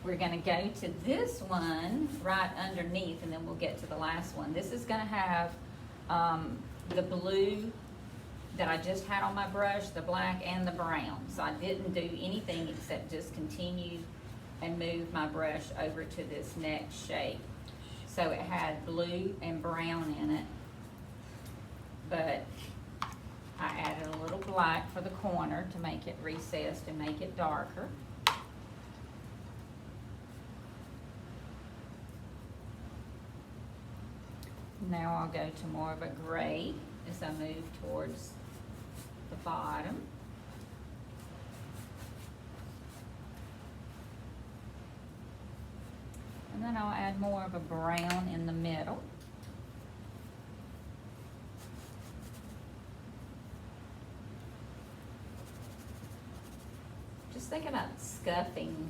we're gonna go to this one right underneath, and then we'll get to the last one. This is gonna have, the blue that I just had on my brush, the black and the brown. So I didn't do anything except just continue and move my brush over to this next shape. So it had blue and brown in it, but I added a little black for the corner to make it recessed and make it darker. Now I'll go to more of a gray as I move towards the bottom. And then I'll add more of a brown in the middle. Just think about scuffing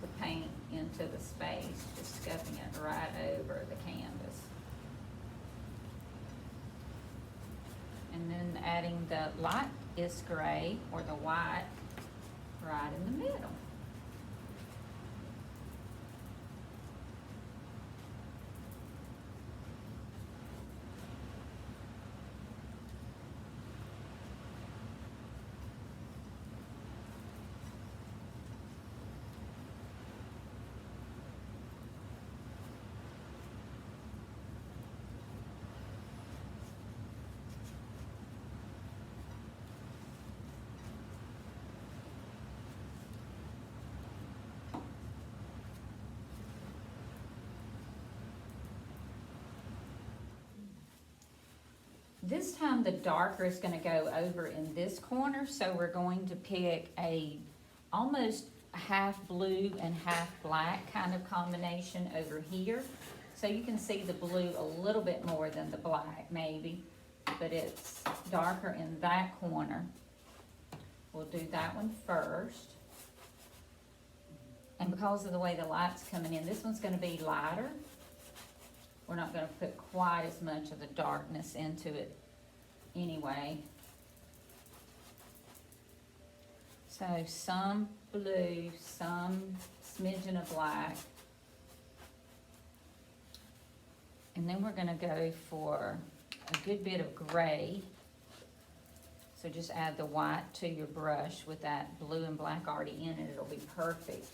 the paint into the space, just scuffing it right over the canvas. And then adding the lightest gray or the white right in the middle. This time the darker is going to go over in this corner, so we're going to pick a almost half blue and half black kind of combination over here. So you can see the blue a little bit more than the black maybe, but it's darker in that corner. We'll do that one first. And because of the way the light's coming in, this one's going to be lighter. We're not going to put quite as much of the darkness into it anyway. So some blue, some smidgen of black. And then we're going to go for a good bit of gray. So just add the white to your brush with that blue and black already in it. It'll be perfect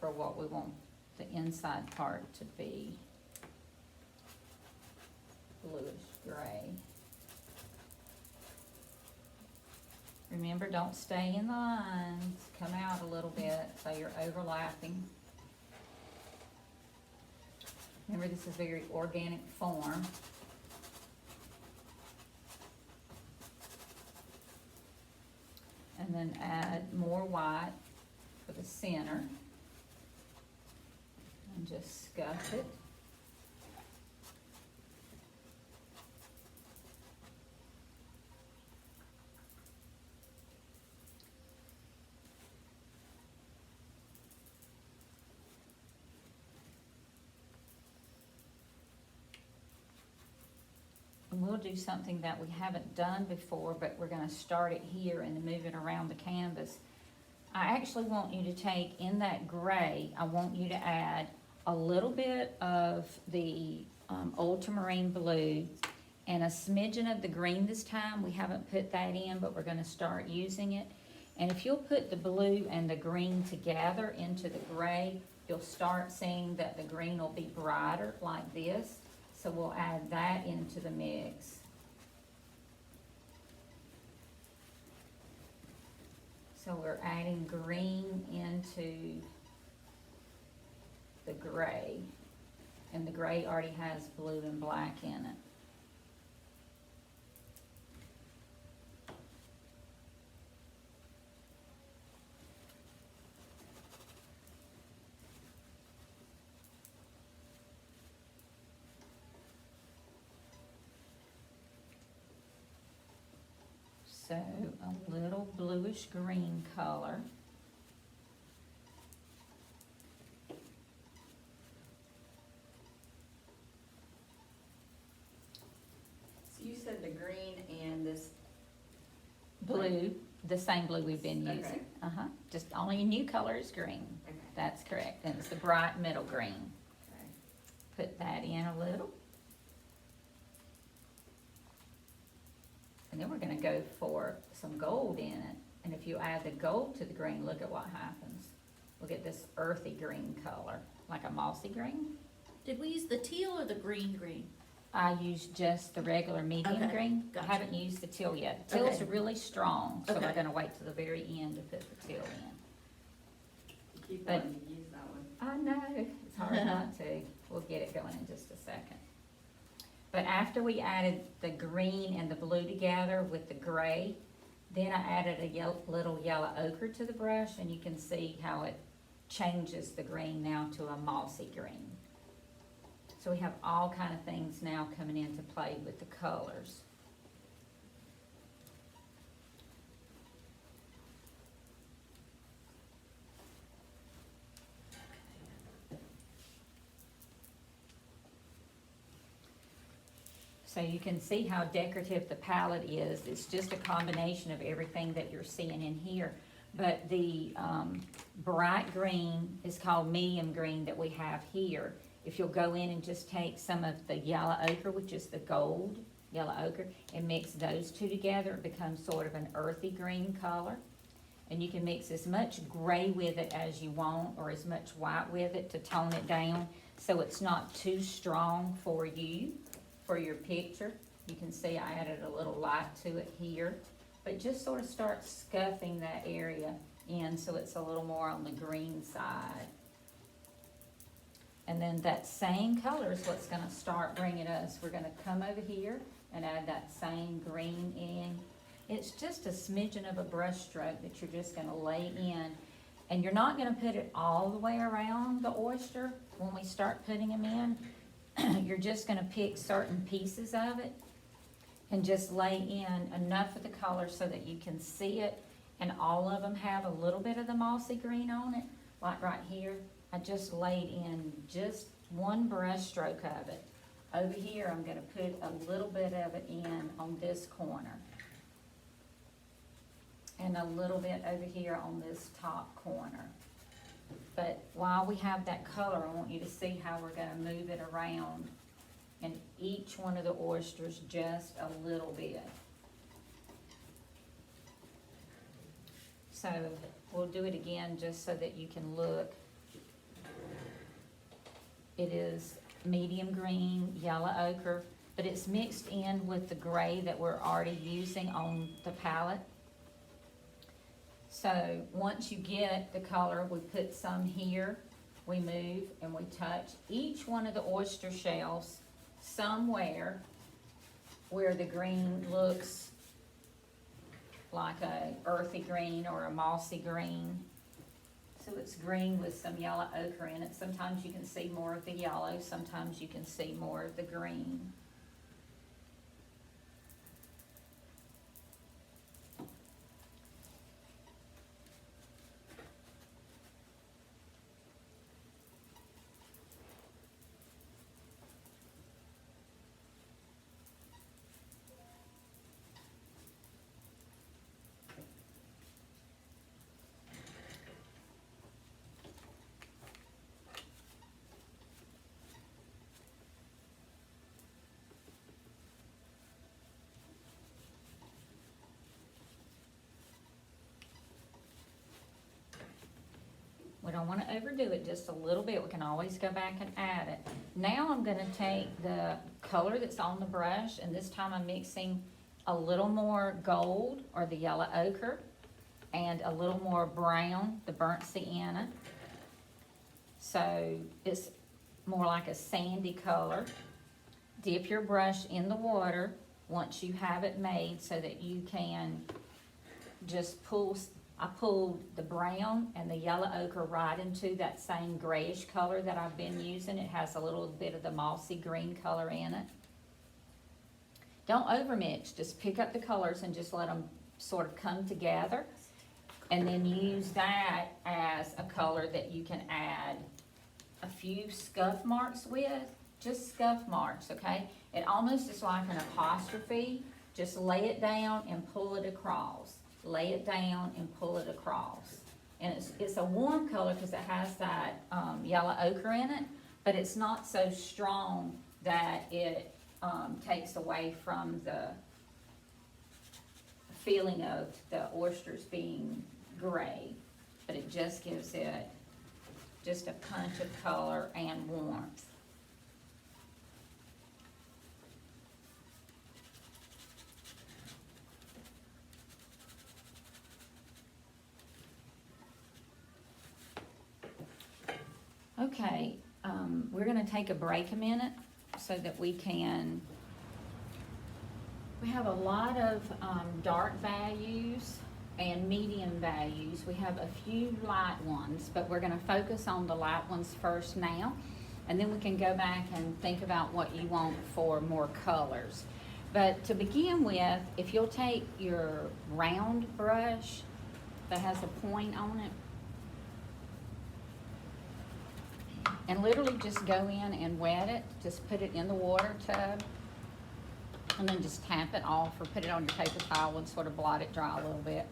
for what we want the inside part to be. Bluish gray. Remember, don't stay in the lines. Come out a little bit so you're overlapping. Remember, this is very organic form. And then add more white for the center. And just scuff it. We'll do something that we haven't done before, but we're going to start it here and then move it around the canvas. I actually want you to take in that gray, I want you to add a little bit of the ultramarine blue and a smidgen of the green this time. We haven't put that in, but we're going to start using it. And if you'll put the blue and the green together into the gray, you'll start seeing that the green will be brighter like this. So we'll add that into the mix. So we're adding green into the gray. And the gray already has blue and black in it. So a little bluish green color. So you said the green and this Blue The same blue we've been Okay. using. Just only a new color is green. Okay. That's correct, and it's the bright middle green. Okay. Put that in a little. And then we're gonna go for some gold in it. And if you add the gold to the green, look at what happens. Look at this earthy green color, like a mossy green. Did we use the teal or the green? I used just the regular medium Okay, green. I gotcha. haven't used the teal yet. Teal's Okay. really strong, so we're Okay. gonna wait till the very end to put the teal in. You keep But- wanting to use that one. I know, it's hard not to. We'll get it going in just a second. But after we added the green and the blue together with the gray, then I added a little yellow ochre to the brush, and you can see how it changes the green now to a mossy green. So we have all kind of things now coming into play with the colors. So you can see how decorative the palette is. It's just a combination of everything that you're seeing in here. But the bright green is called medium green that we have here. If you'll go in and just take some of the yellow ochre, which is the gold yellow ochre, and mix those two together, it becomes sort of an earthy green color. And you can mix as much gray with it as you want, or as much white with it to tone it down, so it's not too strong for you, for your picture. You can see I added a little light to it here, but just sort of start scuffing that area in so it's a little more on the green side. And then that same color is what's gonna start bringing us, we're gonna come over here and add that same green in. It's just a smidgen of a brush stroke that you're just gonna lay in. And you're not gonna put it all the way around the oyster when we start putting them in. You're just gonna pick certain pieces of it and just lay in enough of the color so that you can see it. And all of them have a little bit of the mossy green on it, like right here. I just laid in just one brush stroke of it. Over here, I'm gonna put a little bit of it in on this corner. And a little bit over here on this top corner. But while we have that color, I want you to see how we're gonna move it around in each one of the oysters just a little bit. So we'll do it again just so that you can look. It is medium green, yellow ochre, but it's mixed in with the gray that we're already using on the palette. So once you get the color, we put some here, we move and we touch each one of the oyster shells somewhere where the green looks like a earthy green or a mossy green. So it's green with some yellow ochre in it. Sometimes you can see more of the yellow, sometimes you can see more of the green. We don't wanna overdo it, just a little bit. We can always go back and add it. Now I'm gonna take the color that's on the brush, and this time I'm mixing a little more gold, or the yellow ochre, and a little more brown, the burnt sienna. So it's more like a sandy color. Dip your brush in the water once you have it made so that you can just pull. I pulled the brown and the yellow ochre right into that same grayish color that I've been using. It has a little bit of the mossy green color in it. Don't overmix, just pick up the colors and just let them sort of come together. And then use that as a color that you can add a few scuff marks with, just scuff marks, okay? It almost is like an apostrophe. Just lay it down and pull it across. lay it down and pull it across. And it's a warm color because it has that, yellow ochre in it, but it's not so strong that it, takes away from the feeling of the oysters being gray, but it just gives it just a punch of color and warmth. Okay, we're gonna take a break a minute so that we have a lot of, dark values and medium values. We have a few light ones, but we're gonna focus on the light ones first now. And then we can go back and think about what you want for more colors. But to begin with, if you'll take your round brush that has a point on it, and literally just go in and wet it, just put it in the water tub, and then just tap it off or put it on your paper towel and sort of blot it dry a little bit.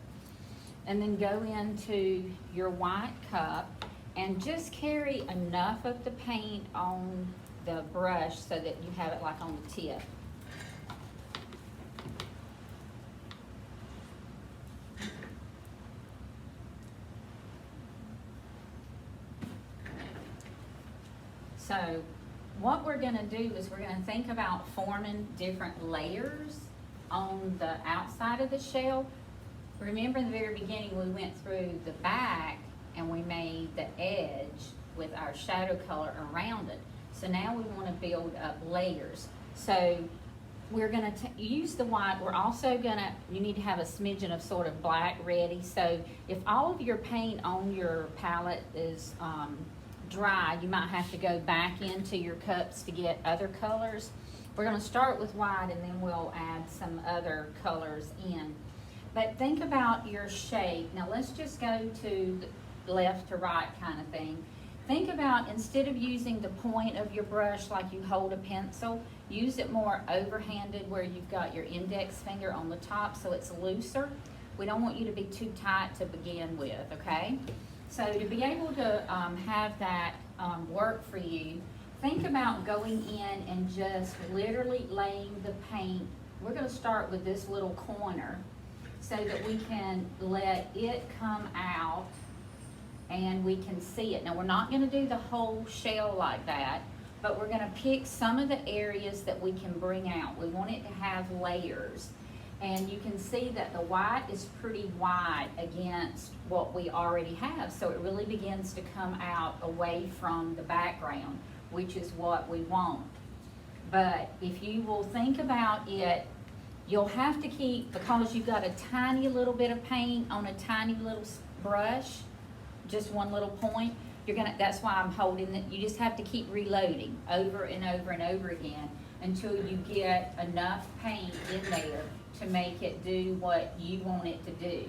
And then go into your white cup and just carry enough of the paint on the brush so that you have it like on the tip. So what we're gonna do is we're gonna think about forming different layers on the outside of the shell. Remember in the very beginning, we went through the back and we made the edge with our shadow color around it. So now we wanna build up layers. So we're gonna use the white. We're also you need to have a smidgen of sort of black ready. So if all of your paint on your palette is dry, you might have to go back into your cups to get other colors. We're gonna start with white and then we'll add some other colors in. But think about your shape. Now let's just go to the left to right kind of thing. Think about, instead of using the point of your brush like you hold a pencil, use it more overhanded where you've got your index finger on the top so it's looser. We don't want you to be too tight to begin with, okay? So to be able to have that work for you, think about going in and just literally laying the paint. We're gonna start with this little corner so that we can let it come out and we can see it. Now we're not gonna do the whole shell like that, but we're gonna pick some of the areas that we can bring out. We want it to have layers. And you can see that the white is pretty wide against what we already have. So it really begins to come out away from the background, which is what we want. But if you will think about it, you'll have to keep, because you've got a tiny little bit of paint on a tiny little brush, just one little point, that's why I'm holding it. You just have to keep reloading over and over and over again until you get enough paint in there to make it do what you want it to do.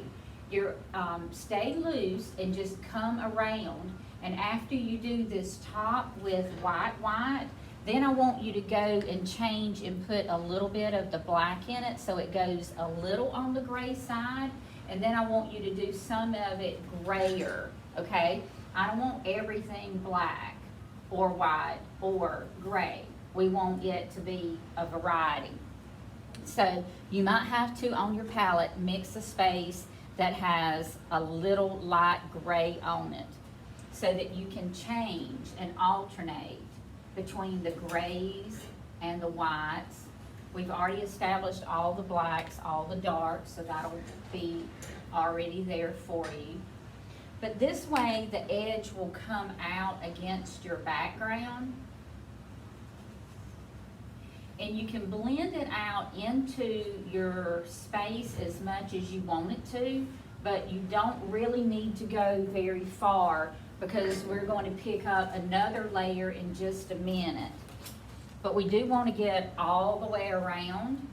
Stay loose and just come around, and after you do this top with white, then I want you to go and change and put a little bit of the black in it so it goes a little on the gray side, and then I want you to do some of it grayer, okay? I don't want everything black or white or gray. We want it to be a variety. So you might have to, on your palette, mix a space that has a little light gray on it so that you can change and alternate between the grays and the whites. We've already established all the blacks, all the darks, so that'll be already there for you. But this way the edge will come out against your background, and you can blend it out into your space as much as you want it to, but you don't really need to go very far because we're going to pick up another layer in just a minute. But we do want to get all the way around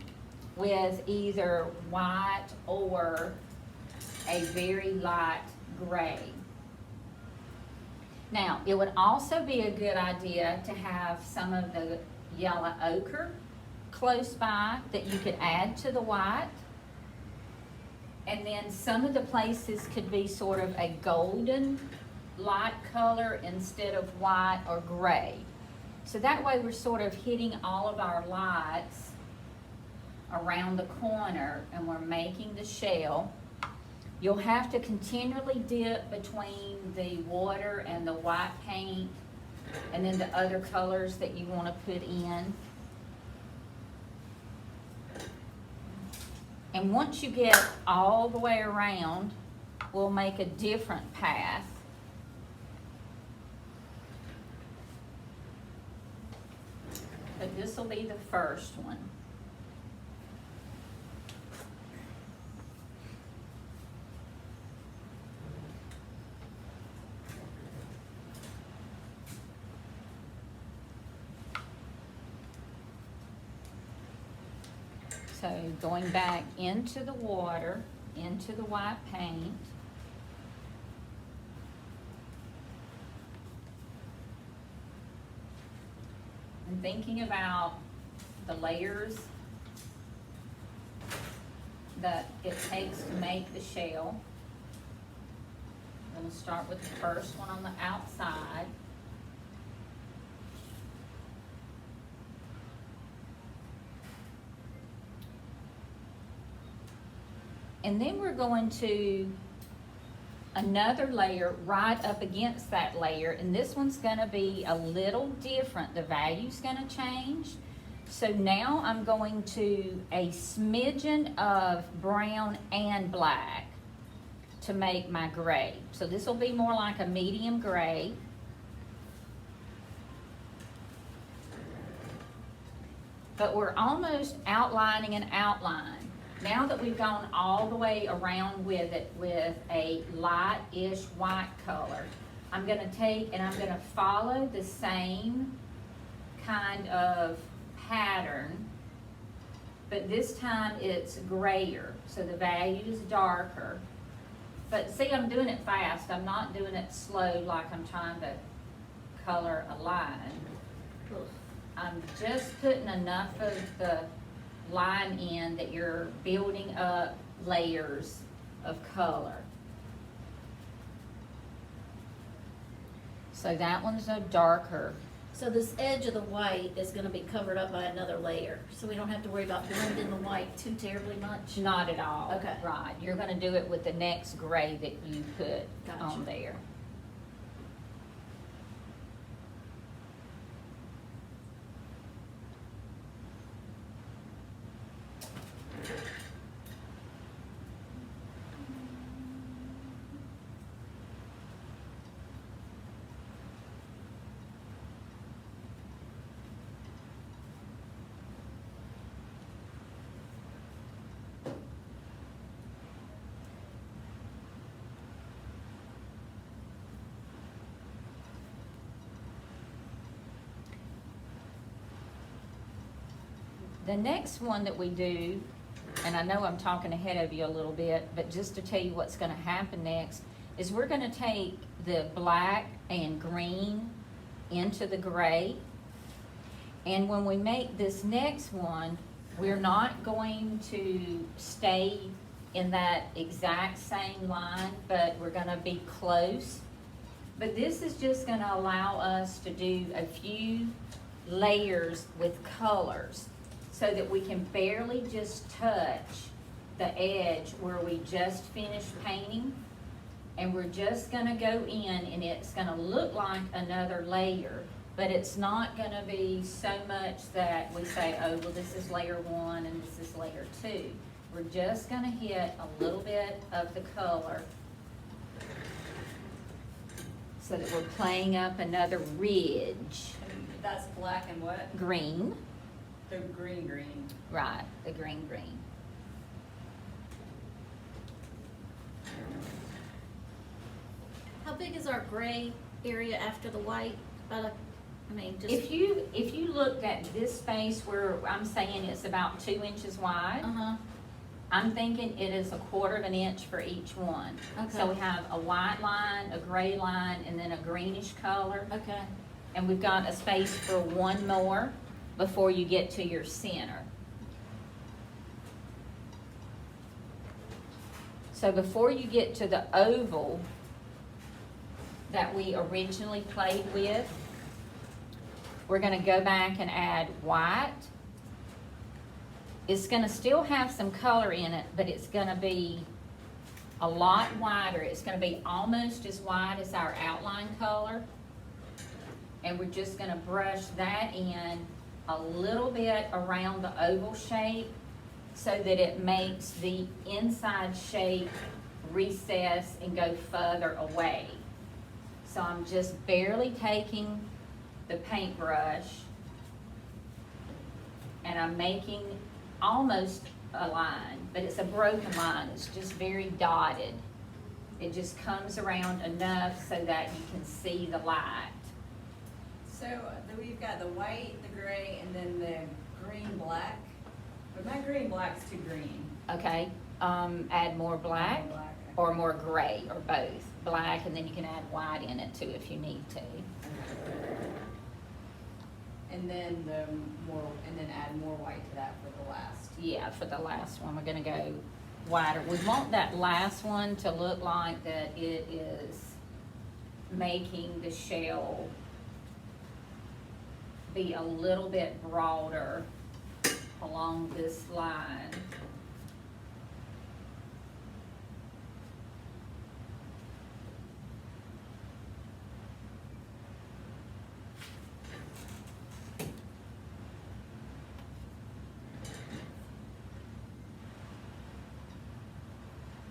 with either white or a very light gray. Now, it would also be a good idea to have some of the yellow ochre close by that you could add to the white. And then some of the places could be sort of a golden light color instead of white or gray. So that way we're sort of hitting all of our lights around the corner and we're making the shell. You'll have to continually dip between the water and the white paint and then the other colors that you want to put in. And once you get all the way around, we'll make a different path. But this will be the first one. So going back into the water, into the white paint. And thinking about the layers that it takes to make the shell. I'm going to start with the first one on the outside. And then we're going to another layer right up against that layer, and this one's gonna be a little different. The value's gonna change. So now I'm going to a smidgen of brown and black to make my gray. So this will be more like a medium gray. But we're almost outlining an outline. Now that we've gone all the way around with it with a light-ish white color, I'm gonna take and I'm gonna follow the same kind of pattern, but this time it's grayer, so the value is darker. But see, I'm doing it fast. I'm not doing it slow like I'm trying to color a line. I'm just putting enough of the line in that you're building up layers of color. So that one's a darker. So this edge of the white is gonna be covered up by another layer, so we don't have to worry about blending the white too terribly much? Not at all. Okay. Right. You're gonna do it with the next gray that you put Gotcha. on there. The next one that we do, and I know I'm talking ahead of you a little bit, but just to tell you what's gonna happen next, is we're gonna take the black and green into the gray. And when we make this next one, we're not going to stay in that exact same line, but we're gonna be close. But this is just gonna allow us to do a few layers with colors so that we can barely just touch the edge where we just finished painting. And we're just gonna go in and it's gonna look like another layer, but it's not gonna be so much that we say, oh, well, this is layer one and this is layer two. We're just gonna hit a little bit of the color so that we're playing up another ridge. That's black and what? Green, The green. right, the green. How big is our gray area after the white? Just. If you looked at this space where I'm saying it's about 2 inches wide, Uh-huh, I'm thinking it is 1/4 of an inch for each one. So we Okay. have a white line, a gray line, and then a greenish color. okay. And we've got a space for one more before you get to your center. So before you get to the oval that we originally played with, we're gonna go back and add white. It's gonna still have some color in it, but it's gonna be a lot whiter. It's gonna be almost as white as our outline color. And we're just gonna brush that in a little bit around the oval shape so that it makes the inside shape recess and go further away. So I'm just barely taking the paintbrush and I'm making almost a line, but it's a broken line. It's just very dotted. It just comes around enough so that you can see the light. So we've got the white, the gray, and then the green black. But my green black's too green. Okay, add more black Black. or more gray or both. Black, and then you can add white in it too if you need to. And then and then add more white to that for the last. Yeah, for the last one, we're gonna go wider. We want that last one to look like that it is making the shell be a little bit broader along this line.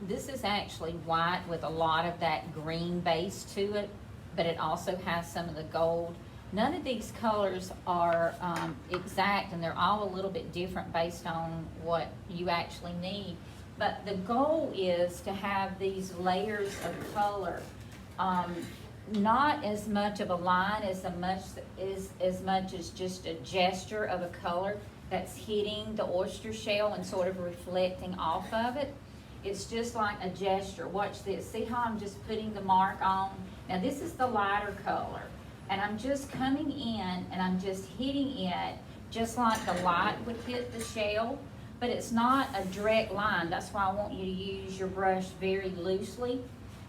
This is actually white with a lot of that green base to it, but it also has some of the gold. None of these colors are exact, and they're all a little bit different based on what you actually need. But the goal is to have these layers of color, not as much of a line as much as just a gesture of a color that's hitting the oyster shell and sort of reflecting off of it. It's just like a gesture. Watch this. See how I'm just putting the mark on? Now this is the lighter color. And I'm just coming in and I'm just hitting it just like the light would hit the shell. But it's not a direct line. That's why I want you to use your brush very loosely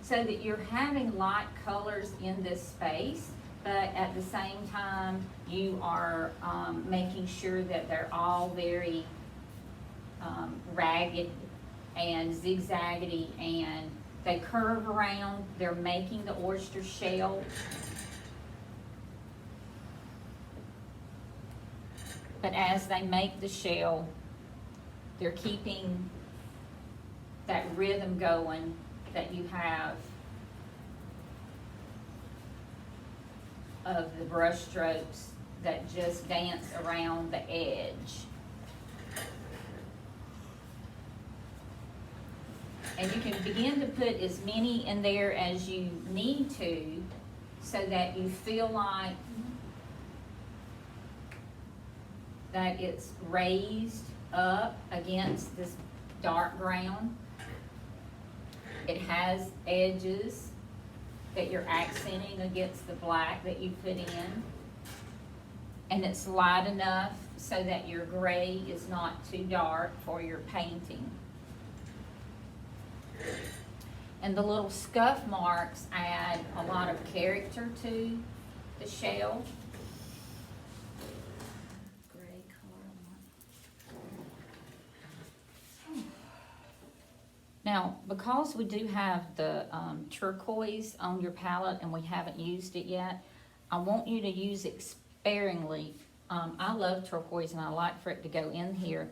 so that you're having light colors in this space, but at the same time you are making sure that they're all very ragged and zigzaggedy, and they curve around. They're making the oyster shell. But as they make the shell, they're keeping that rhythm going that you have of the brush strokes that just dance around the edge. And you can begin to put as many in there as you need to so that you feel like that it's raised up against this dark ground. It has edges that you're accenting against the black that you put in. And it's light enough so that your gray is not too dark for your painting. And the little scuff marks add a lot of character to the shell. Gray color. Now, because we do have the turquoise on your palette and we haven't used it yet, I want you to use it sparingly. I love turquoise and I like for it to go in here,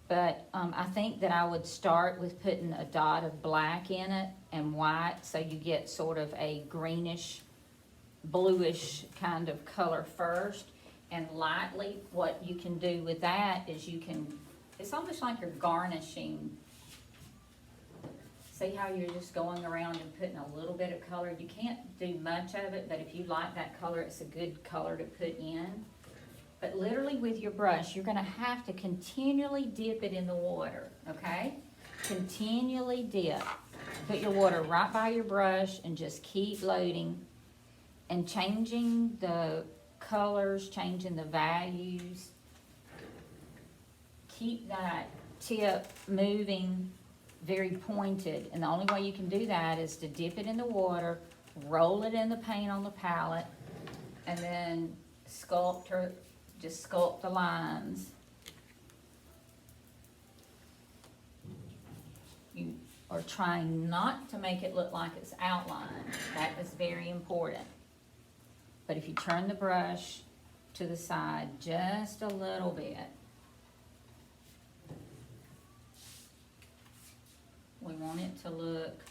but I think that I would start with putting a dot of black in it and white so you get sort of a greenish, bluish kind of color first. And lightly, what you can do with that is it's almost like you're garnishing. See how you're just going around and putting a little bit of color? You can't do much of it, but if you like that color, it's a good color to put in. But literally with your brush, you're gonna have to continually dip it in the water, okay? Continually dip. Put your water right by your brush and just keep loading and changing the colors, changing the values. Keep that tip moving very pointed, and the only way you can do that is to dip it in the water, roll it in the paint on the palette, and then just sculpt the lines. You are trying not to make it look like it's outlined. That is very important. But if you turn the brush to the side just a little bit, we want it to look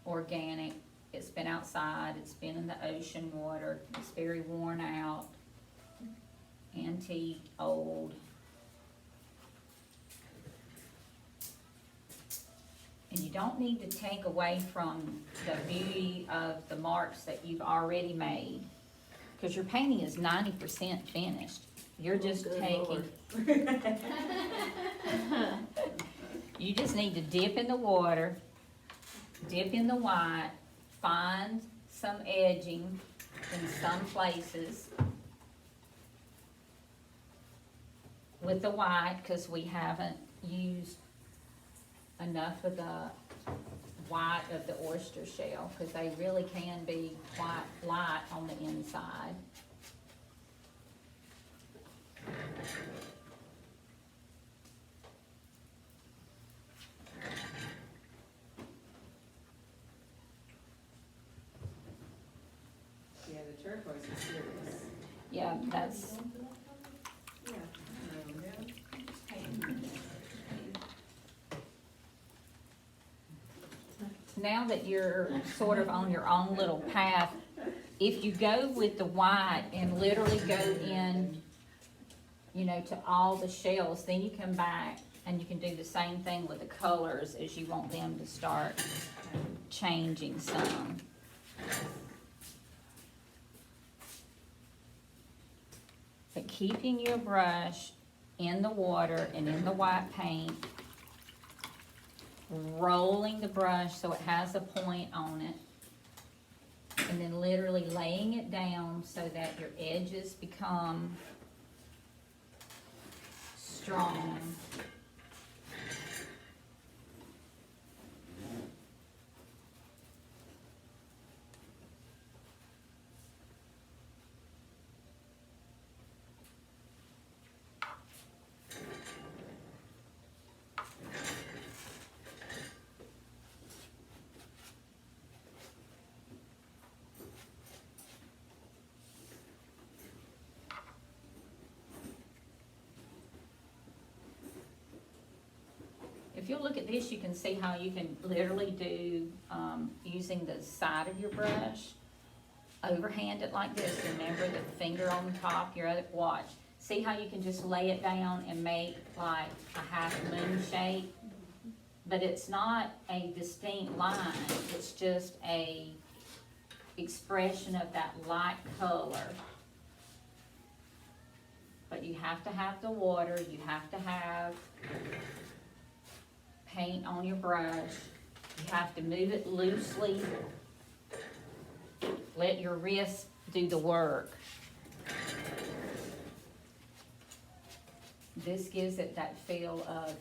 organic. It's been outside, it's been in the ocean water, it's very worn out, antique, old. And you don't need to take away from the beauty of the marks that you've already made, because your painting is 90% finished. You're just good taking. Lord. You just need to dip in the water, dip in the white, find some edging in some places with the white, because we haven't used enough of the white of the oyster shell, because they really can be quite light on the inside. Yeah, the turquoise is serious. Yeah, that's, Yeah. now that you're sort of on your own little path, if you go with the white and literally go in, you know, to all the shells, then you come back and you can do the same thing with the colors as you want them to start changing some. But keeping your brush in the water and in the white paint, rolling the brush so it has a point on it, and then literally laying it down so that your edges become strong. If you look at this, you can see how you can literally do, using the side of your brush, overhand it like this, remember the finger on the top, your other, watch. See how you can just lay it down and make like a half moon shape? But it's not a distinct line, it's just a expression of that light color. But you have to have the water, you have to have paint on your brush. You have to move it loosely. Let your wrist do the work. This gives it that feel of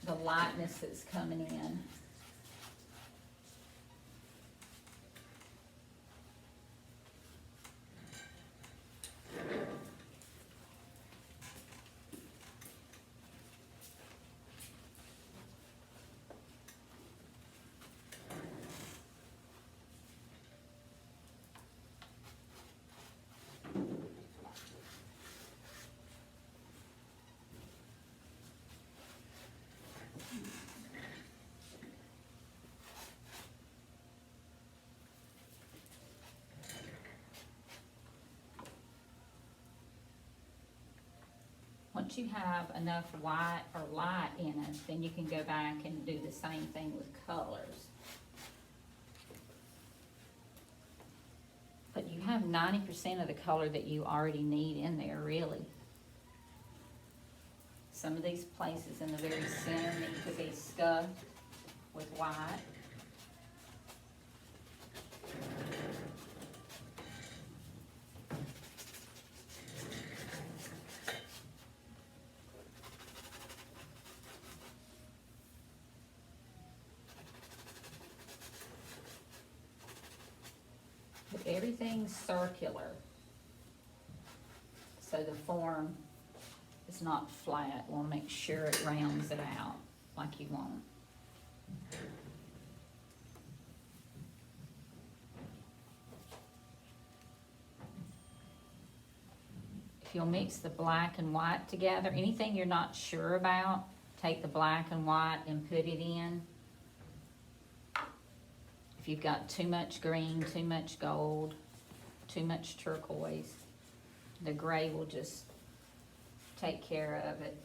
the lightness that's coming in. Once you have enough white or light in it, then you can go back and do the same thing with colors. But you have 90% of the color that you already need in there, really. Some of these places in the very center need to be scuffed with white. everything's circular. So the form is not flat. We'll make sure it rounds it out like you want. If you'll mix the black and white together, anything you're not sure about, take the black and white and put it in. If you've got too much green, too much gold, too much turquoise, the gray will just take care of it.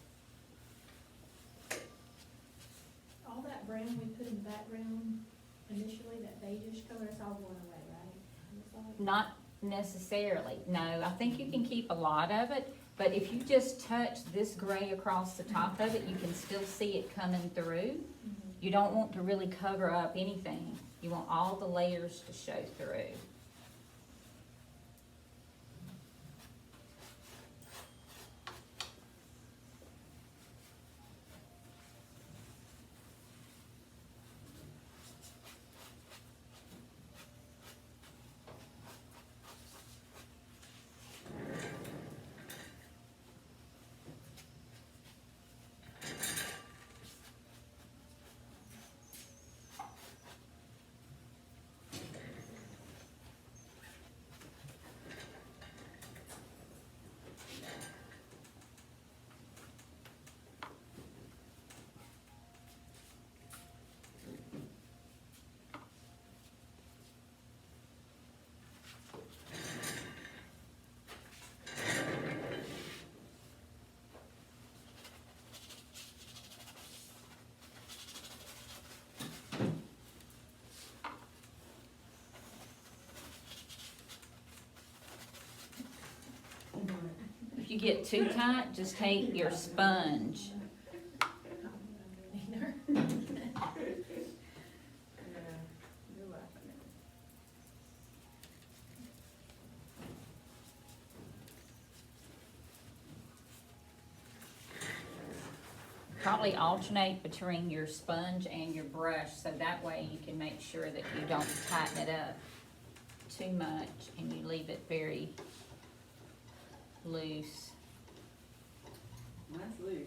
All that brown we put in the background initially, that beigeish color, it's all going away, right? It's all- Not necessarily, no, I think you can keep a lot of it, but if you just touch this gray across the top of it, you can still see it coming through. You don't want to really cover up anything. You want all the layers to show through. If you get too tight, just take your sponge. Neither. Probably alternate between your sponge and your brush, so that way you can make sure that you don't tighten it up too much and you leave it very loose. Mine's loose.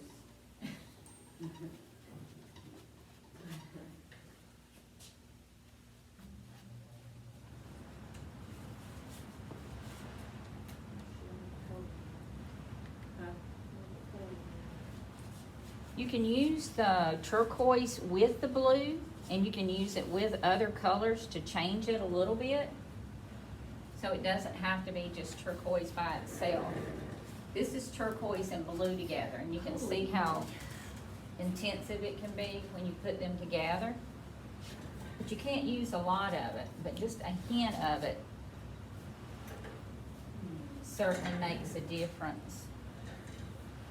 You can use the turquoise with the blue, and you can use it with other colors to change it a little bit. So it doesn't have to be just turquoise by itself. This is turquoise and blue together, and you can see how intensive it can be when you put them together. But you can't use a lot of it, but just a hint of it certainly makes a difference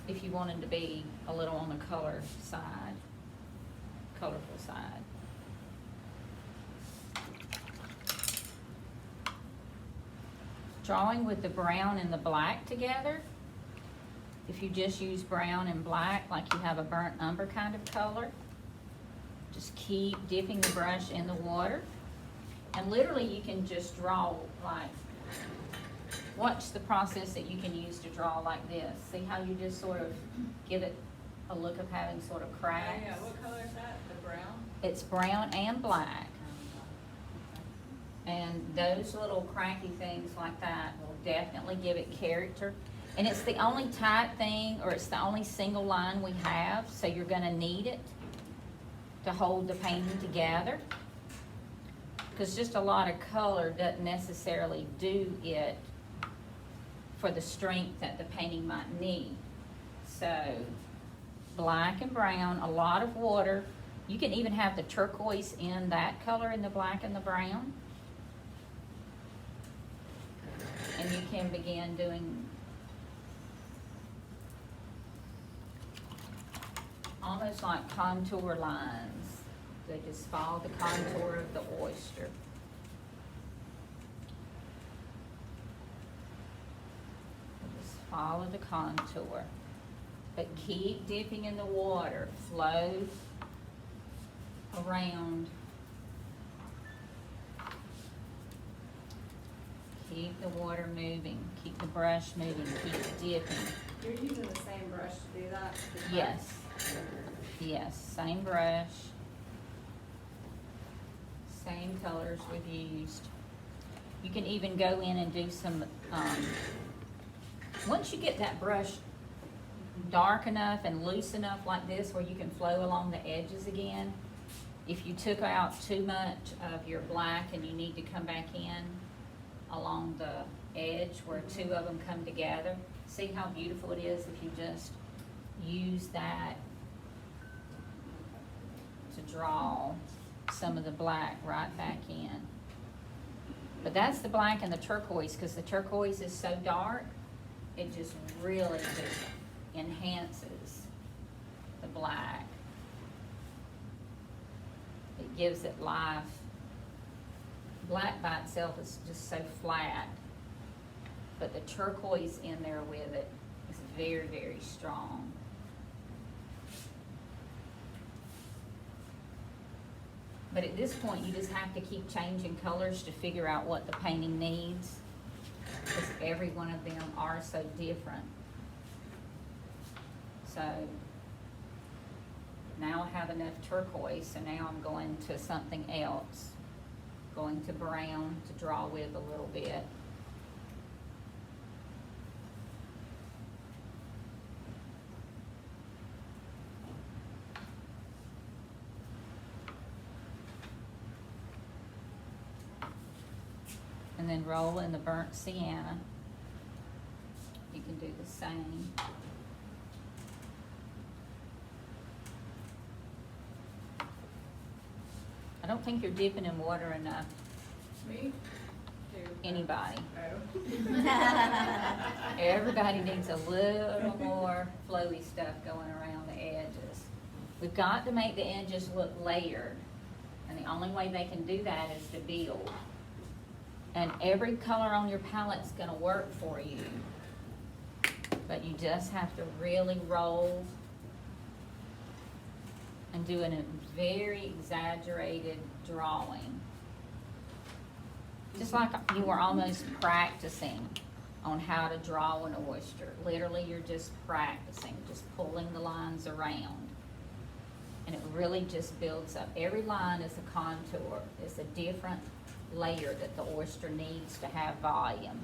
if you wanted to be a little on the color side, colorful side. Drawing with the brown and the black together, if you just use brown and black like you have a burnt umber kind of color, just keep dipping the brush in the water. And literally you can just draw like, watch the process that you can use to draw like this. See how you just sort of give it a look of having sort of cracks? Yeah, what color is that? The brown? It's brown and black. And those little cracky things like that will definitely give it character. And it's the only type thing, or it's the only single line we have, so you're gonna need it to hold the painting together. Because just a lot of color doesn't necessarily do it for the strength that the painting might need. So, black and brown, a lot of water. You can even have the turquoise in that color, in the black and the brown. And you can begin doing almost like contour lines. They just follow the contour of the oyster. Just follow the contour. But keep dipping in the water. Flow around. keep the water moving, keep the brush moving, keep dipping. You're using the same brush to do that? Yes, yes, same brush. Same colors we've used. You can even go in and do some, once you get that brush dark enough and loose enough like this where you can flow along the edges again, if you took out too much of your black and you need to come back in along the edge where two of them come together, see how beautiful it is if you just use that to draw some of the black right back in. But that's the black and the turquoise, because the turquoise is so dark, it just really just enhances the black. It gives it life. Black by itself is just so flat, but the turquoise in there with it is very, very strong. But at this point, you just have to keep changing colors to figure out what the painting needs, because every one of them are so different. So now I have enough turquoise, so now I'm going to something else. Going to brown to draw with a little bit. And then roll in the burnt sienna. You can do the same. I don't think you're dipping in water enough. Me? Anybody. Oh. Everybody needs a little more flowy stuff going around the edges. We've got to make the edges look layered, and the only way they can do that is to build. And every color on your palette's gonna work for you, but you just have to really roll and do a very exaggerated drawing. Just like you were almost practicing on how to draw an oyster. Literally, you're just practicing, just pulling the lines around. And it really just builds up. Every line is a contour. It's a different layer that the oyster needs to have volume.